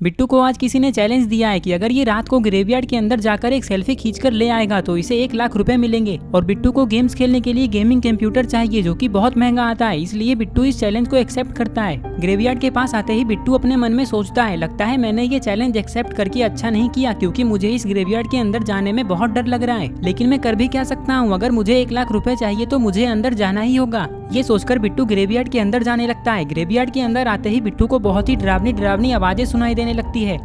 बिट्टू को आज किसी ने चैलेंज दिया है कि अगर ये रात को ग्रेवयार्ड के अंदर जाकर एक सेल्फी खींचकर ले आएगा तो इसे 1 लाख रुपए मिलेंगे। और बिट्टू को गेम्स खेलने के लिए गेमिंग कंप्यूटर चाहिए जो कि बहुत महंगा आता है, इसलिए बिट्टू इस चैलेंज को एक्सेप्ट करता है। ग्रेवयार्ड के पास आते ही बिट्टू अपने मन में सोचता है, लगता है मैंने ये चैलेंज एक्सेप्ट करके अच्छा नहीं किया, क्योंकि मुझे इस ग्रेवयार्ड के अंदर जाने में बहुत डर लग रहा है। लेकिन मैं कर भी क्या सकता हूँ, अगर मुझे 1 लाख रुपए चाहिए तो मुझे अंदर जाना ही होगा। ये सोचकर बिट्टू ग्रेवयार्ड के अंदर जाने लगता है। ग्रेवयार्ड के अंदर आते ही बिट्टू को बहुत ही डरावनी आवाजें सुनाई देने लगती है।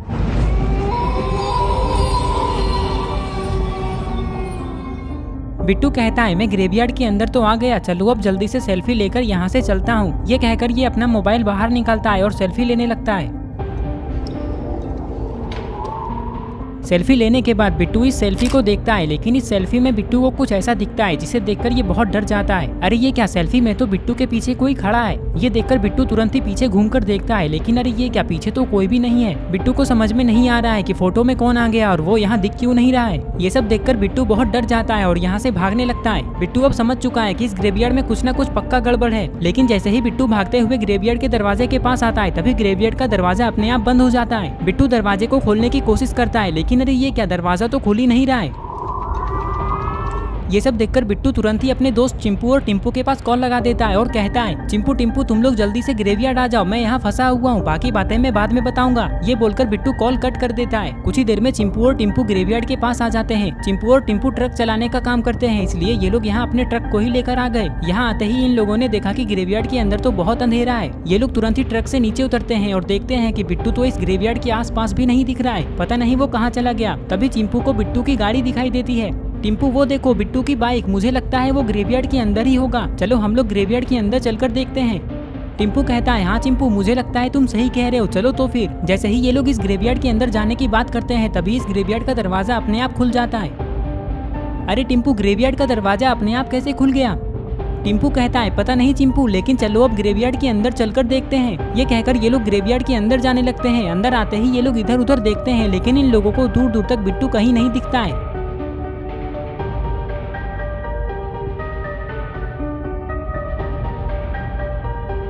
बिट्टू कहता है, मैं ग्रेवयार्ड के अंदर तो आ गया, चलो अब जल्दी से सेल्फी लेकर यहाँ से चलता हूँ। ये कहकर ये अपना मोबाइल बाहर निकालता है और सेल्फी लेने लगता है। सेल्फी लेने के बाद बिट्टू इस सेल्फी को देखता है, लेकिन इस सेल्फी में बिट्टू को कुछ ऐसा दिखता है जिसे देखकर ये बहुत डर जाता है। अरे ये क्या, सेल्फी में तो बिट्टू के पीछे कोई खड़ा है। ये देखकर बिट्टू तुरंत ही पीछे घूमकर देखता है, लेकिन अरे ये क्या, पीछे तो कोई भी नहीं है। बिट्टू को समझ में नहीं आ रहा है कि फोटो में कौन आ गया और वो यहाँ दिख क्यों नहीं रहा है। ये सब देखकर बिट्टू बहुत डर जाता है और यहाँ से भागने लगता है। बिट्टू अब समझ चुका है कि इस ग्रेवयार्ड में कुछ न कुछ पक्का गड़बड़ है। लेकिन जैसे ही बिट्टू भागते हुए ग्रेवयार्ड के दरवाजे के पास आता है, तभी ग्रेवयार्ड का दरवाजा अपने आप बंद हो जाता है। बिट्टू दरवाजे को खोलने की कोशिश करता है, लेकिन अरे ये क्या, दरवाजा तो खुल ही नहीं रहा है। ये सब देखकर बिट्टू तुरंत ही अपने दोस्त चिंपू और टिम्पू के पास कॉल लगा देता है और कहता है, चिंपू टिम्पू तुम लोग जल्दी से ग्रेवयार्ड आ जाओ, मैं यहाँ फंसा हुआ हूँ, बाकी बातें मैं बाद में बताऊंगा। ये बोलकर बिट्टू कॉल कट कर देता है। कुछ ही देर में चिंपू और टिम्पू ग्रेवयार्ड के पास आ जाते हैं। चिंपू और टिम्पू ट्रक चलाने का काम करते हैं, इसलिए ये लोग यहाँ अपने ट्रक को ही लेकर आ गए। यहाँ आते ही इन लोगों ने देखा कि ग्रेवयार्ड के अंदर तो बहुत अंधेरा है। ये लोग तुरंत ही ट्रक से नीचे उतरते हैं और देखते हैं कि बिट्टू तो इस ग्रेवयार्ड के आसपास भी नहीं दिख रहा है, पता नहीं वो कहाँ चला गया। तभी चिंपू को बिट्टू की गाड़ी दिखाई देती है। टिम्पू वो देखो, बिट्टू की बाइक, मुझे लगता है वो ग्रेवयार्ड के अंदर ही होगा, चलो हम लोग ग्रेवयार्ड के अंदर चलकर देखते हैं। टिम्पू कहता है, हाँ चिंपू मुझे लगता है तुम सही कह रहे हो, चलो तो फिर। जैसे ही ये लोग इस ग्रेवयार्ड के अंदर जाने की बात करते हैं, तभी इस ग्रेवयार्ड का दरवाजा अपने आप खुल जाता है। अरे टिम्पू, ग्रेवयार्ड का दरवाजा अपने आप कैसे खुल गया? टिम्पू कहता है, पता नहीं चिंपू, लेकिन चलो अब ग्रेवयार्ड के अंदर चलकर देखते हैं। ये कहकर ये लोग ग्रेवयार्ड के अंदर जाने लगते हैं। अंदर आते ही ये लोग इधर उधर देखते हैं, लेकिन इन लोगों को दूर दूर तक बिट्टू कहीं नहीं दिखता है।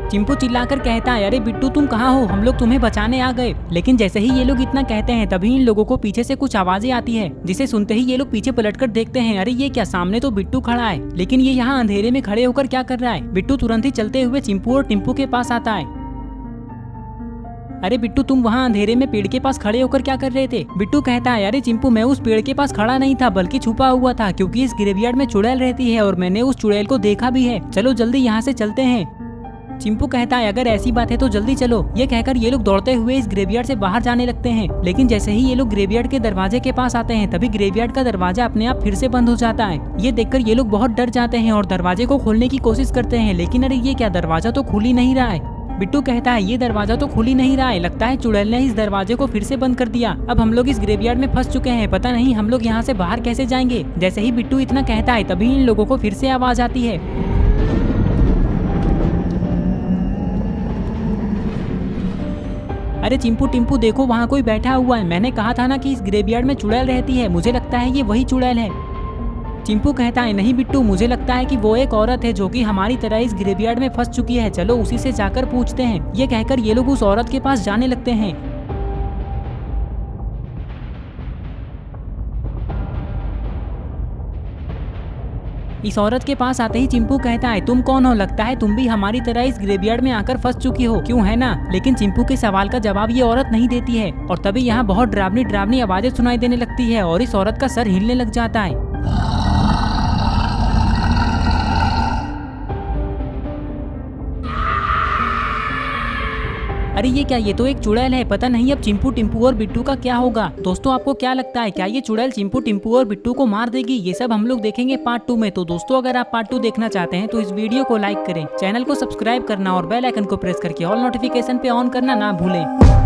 चिंपू चिल्लाकर कहता है, अरे बिट्टू तुम कहाँ हो, हम लोग तुम्हें बचाने आ गए। लेकिन जैसे ही ये लोग इतना कहते हैं, तभी इन लोगों को पीछे से कुछ आवाजें आती है, जिसे सुनते ही ये लोग पीछे पलटकर देखते हैं। अरे ये क्या, सामने तो बिट्टू खड़ा है, लेकिन ये यहाँ अंधेरे में खड़े होकर क्या कर रहा है। बिट्टू तुरंत ही चलते हुए चिंपू और टिम्पू के पास आता है। अरे बिट्टू, तुम वहाँ अंधेरे में पेड़ के पास खड़े होकर क्या कर रहे थे? बिट्टू कहता है, अरे चिंपू, मैं उस पेड़ के पास खड़ा नहीं था, बल्कि छुपा हुआ था, क्योंकि इस ग्रेवयार्ड में चुड़ैल रहती है और मैंने उस चुड़ैल को देखा भी है। चलो जल्दी यहाँ से चलते हैं। चिंपू कहता है, अगर ऐसी बात है तो जल्दी चलो। ये कहकर ये लोग दौड़ते हुए इस ग्रेवयार्ड से बाहर जाने लगते हैं। लेकिन जैसे ही ये लोग ग्रेवयार्ड के दरवाजे के पास आते हैं, तभी ग्रेवयार्ड का दरवाजा अपने आप फिर से बंद हो जाता है। ये देखकर ये लोग बहुत डर जाते हैं और दरवाजे को खोलने की कोशिश करते हैं, लेकिन अरे ये क्या, दरवाजा तो खुल ही नहीं रहा है। बिट्टू कहता है, ये दरवाजा तो खुल ही नहीं रहा है, लगता है चुड़ैल ने इस दरवाजे को फिर से बंद कर दिया। अब हम लोग इस ग्रेवयार्ड में फंस चुके हैं, पता नहीं हम लोग यहाँ से बाहर कैसे जाएंगे। जैसे ही बिट्टू इतना कहता है, तभी इन लोगों को फिर से आवाज आती है। अरे चिंपू टिम्पू देखो, वहाँ कोई बैठा हुआ है, मैंने कहा था ना कि इस ग्रेवयार्ड में चुड़ैल रहती है, मुझे लगता है ये वही चुड़ैल है। चिंपू कहता है, नहीं बिट्टू, मुझे लगता है कि वो एक औरत है जो कि हमारी तरह इस ग्रेवयार्ड में फंस चुकी है, चलो उसी से जाकर पूछते हैं। ये कहकर ये लोग उस औरत के पास जाने लगते हैं। इस औरत के पास आते ही चिंपू कहता है, तुम कौन हो, लगता है तुम भी हमारी तरह इस ग्रेवयार्ड में आकर फंस चुकी हो, क्यों है ना? लेकिन चिंपू के सवाल का जवाब ये औरत नहीं देती है और तभी यहाँ बहुत डरावनी आवाजें सुनाई देने लगती है और इस औरत का सर हिलने लग जाता है। अरे ये क्या, ये तो एक चुड़ैल है, पता नहीं अब चिंपू टिम्पू और बिट्टू का क्या होगा। दोस्तों आपको क्या लगता है, क्या ये चुड़ैल चिंपू टिम्पू और बिट्टू को मार देगी? ये सब हम लोग देखेंगे पार्ट 2 में। तो दोस्तों अगर आप पार्ट 2 देखना चाहते हैं तो इस वीडियो को लाइक करें, चैनल को सब्सक्राइब करना और बेल आइकन को प्रेस करके ऑल नोटिफिकेशन पे ऑन करना ना भूलें।